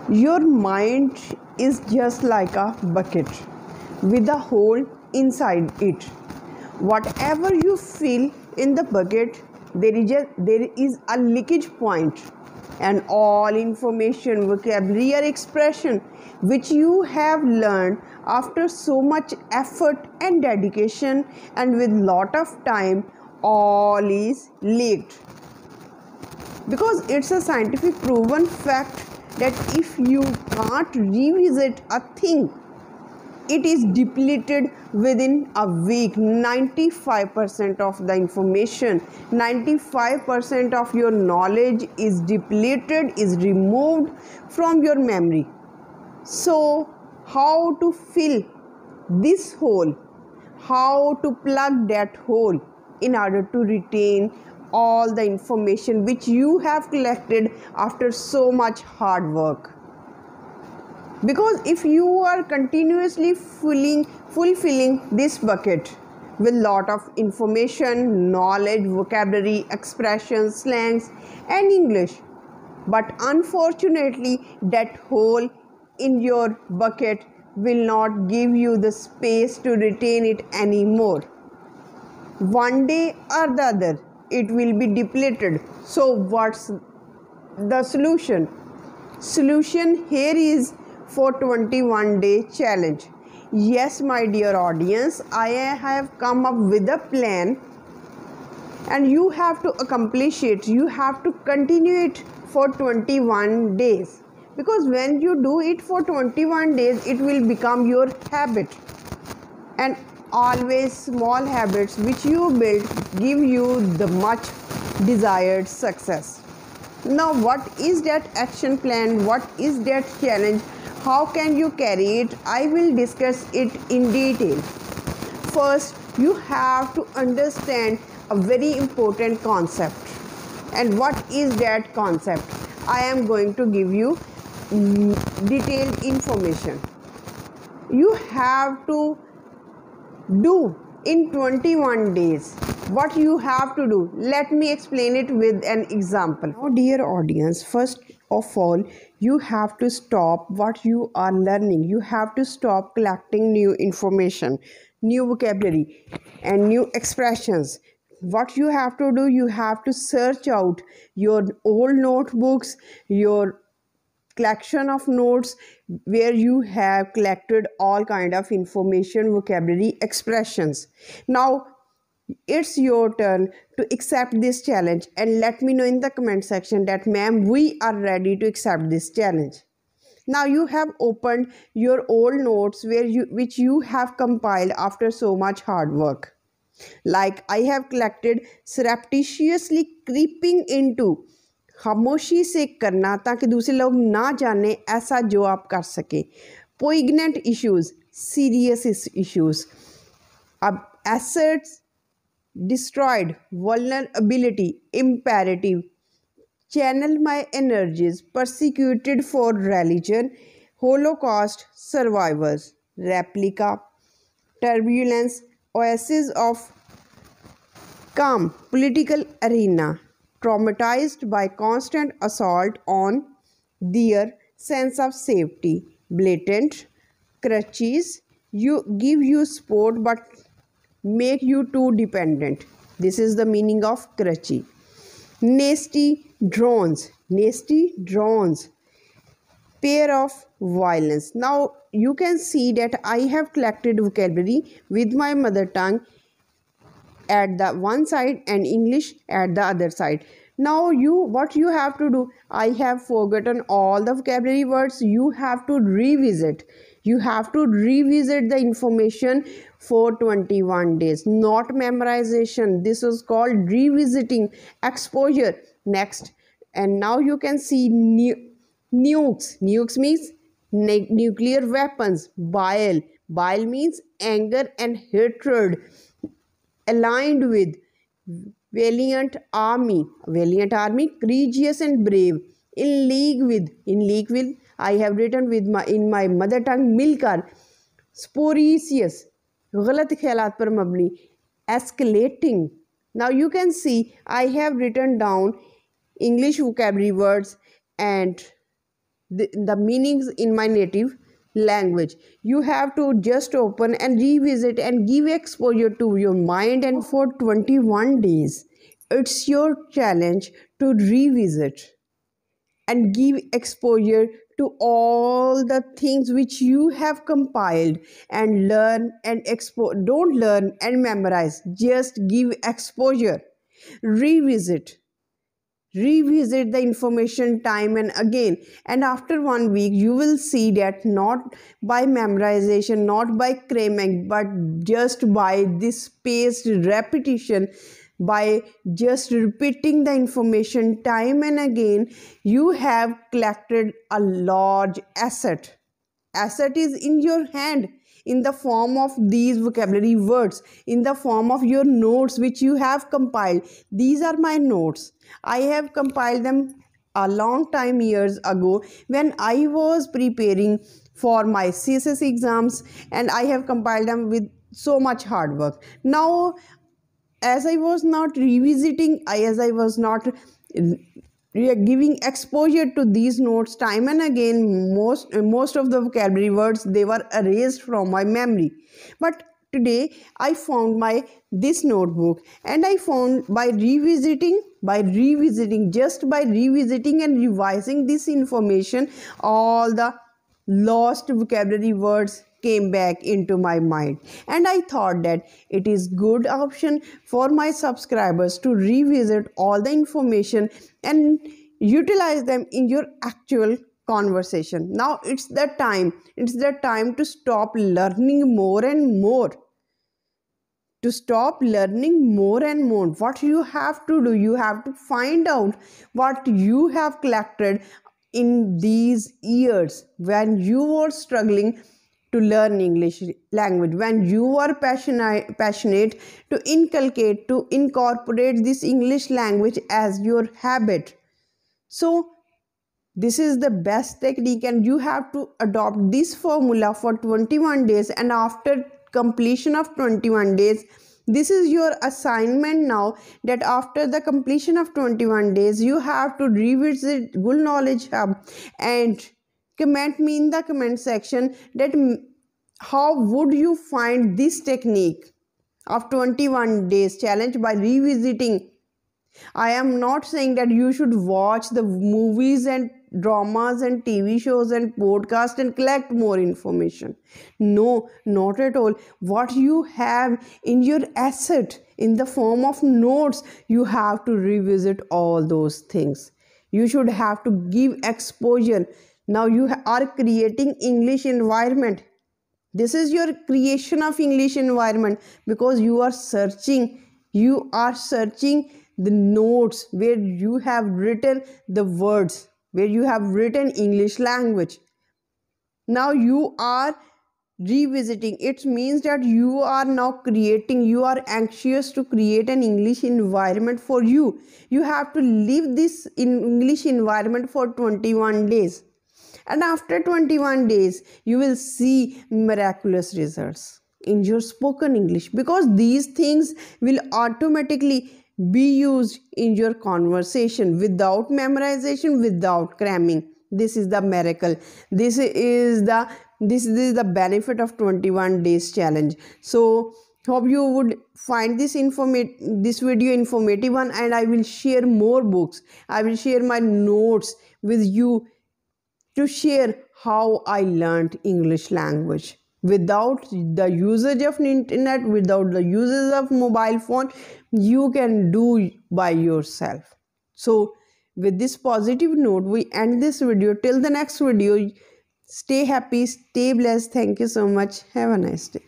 Your mind is just like a bucket with a hole inside it. Whatever you fill in the bucket, there is a leakage point, and all information, vocabulary, or expression which you have learned after so much effort and dedication and with lot of time, all is leaked. Because it's a scientific proven fact that if you can't revisit a thing, it is depleted within a week. 95% of the information, 95% of your knowledge is depleted, is removed from your memory. So how to fill this hole, how to plug that hole in order to retain all the information which you have collected after so much hard work? Because if you are continuously fulfilling this bucket with lot of information, knowledge, vocabulary, expressions, slangs and English, but unfortunately that hole in your bucket will not give you the space to retain it anymore. One day or the other it will be depleted. So what's the solution? Solution here is for 21-day challenge. Yes, my dear audience, I have come up with a plan and you have to accomplish it. You have to continue it for 21 days, because when you do it for 21 days it will become your habit, and always small habits which you build give you the much desired success. Now what is that action plan? What is that challenge? How can you carry it? I will discuss it in detail. First, you have to understand a very important concept. And what is that concept? I am going to give you detailed information. You have to do in 21 days. What you have to do? Let me explain it with an example. Now, dear audience, first of all, you have to stop what you are learning. You have to stop collecting new information, new vocabulary, and new expressions. What you have to do, you have to search out your old notebooks, your collection of notes where you have collected all kind of information, vocabulary, expressions. Now it's your turn to accept this challenge, and let me know in the comment section that ma'am, we are ready to accept this challenge. Now you have opened your old notes which you have compiled after so much hard work. Like I have collected surreptitiously creeping into, खामोशी से करना ताकि दूसरे लोग ना जाने ऐसा जो आप कर सके, पोइग्नेंट इश्यूज, सीरियस इश्यूज, अब assets destroyed, vulnerability, imperative, channel my energies, persecuted for religion, Holocaust survivors, replica, turbulence, oasis of calm, political arena, traumatized by constant assault on their sense of safety, blatant crutches, you give you support but make you too dependent. This is the meaning of crutchy. Nasty drones, pair of violence. Now you can see that I have collected vocabulary with my mother tongue at the one side and English at the other side. Now what you have to do, I have forgotten all the vocabulary words. You have to revisit. You have to revisit the information for 21 days, not memorization. This is called revisiting, exposure. Next, and now you can see nukes. Nukes means nuclear weapons. Bile means anger and hatred aligned with. Valiant army, courageous and brave. In league with, I have written with in my mother tongue, मिलकर, spurious, गलत ख्यालात पर मबनी, escalating. Now you can see I have written down English vocabulary words and the meanings in my native language. You have to just open and revisit and give exposure to your mind. And for 21 days, it's your challenge to revisit and give exposure to all the things which you have compiled, and learn and don't learn and memorize, just give exposure. Revisit revisit the information time and again, and after 1 week you will see that not by memorization, not by cramming, but just by this spaced repetition, by just repeating the information time and again, you have collected a large asset is in your hand, in the form of these vocabulary words, in the form of your notes which you have compiled. These are my notes. I have compiled them a long time years ago when I was preparing for my CSS exams, and I have compiled them with so much hard work. Now, as I was not revisiting, as I was not giving exposure to these notes time and again, most of the vocabulary words, they were erased from my memory. But today I found this notebook, and I found by revisiting, just by revisiting and revising this information, all the lost vocabulary words came back into my mind. And I thought that it is good option for my subscribers to revisit all the information and utilize them in your actual conversation. Now it's the time to stop learning more and more. What you have to do, you have to find out what you have collected in these years when you were struggling to learn English language, when you were passionate to incorporate this English language as your habit. So this is the best technique, and you have to adopt this formula for 21 days. And after completion of 21 days, this is your assignment now, that after the completion of 21 days, you have to revisit Good Knowledge Hub and comment me in the comment section that how would you find this technique of 21 days challenge by revisiting. I am not saying that you should watch the movies and dramas and TV shows and podcasts and collect more information. No, not at all. What you have in your asset in the form of notes, you have to revisit all those things. You should have to give exposure. Now you are creating English environment. This is your creation of English environment, because you are searching the notes where you have written the words, where you have written English language. Now you are revisiting. It means that you are now you are anxious to create an English environment for you. You have to live this English environment for 21 days. And after 21 days, you will see miraculous results in your spoken English, because these things will automatically be used in your conversation without memorization, without cramming. This is the miracle. This is the benefit of 21 days challenge. So hope you would find this video informative one, and I will share more books. I will share my notes with you to share how I learned English language without the usage of internet, without the usage of mobile phone. You can do by yourself. So with this positive note, we end this video. Till the next video, stay happy, stay blessed. Thank you so much. Have a nice day.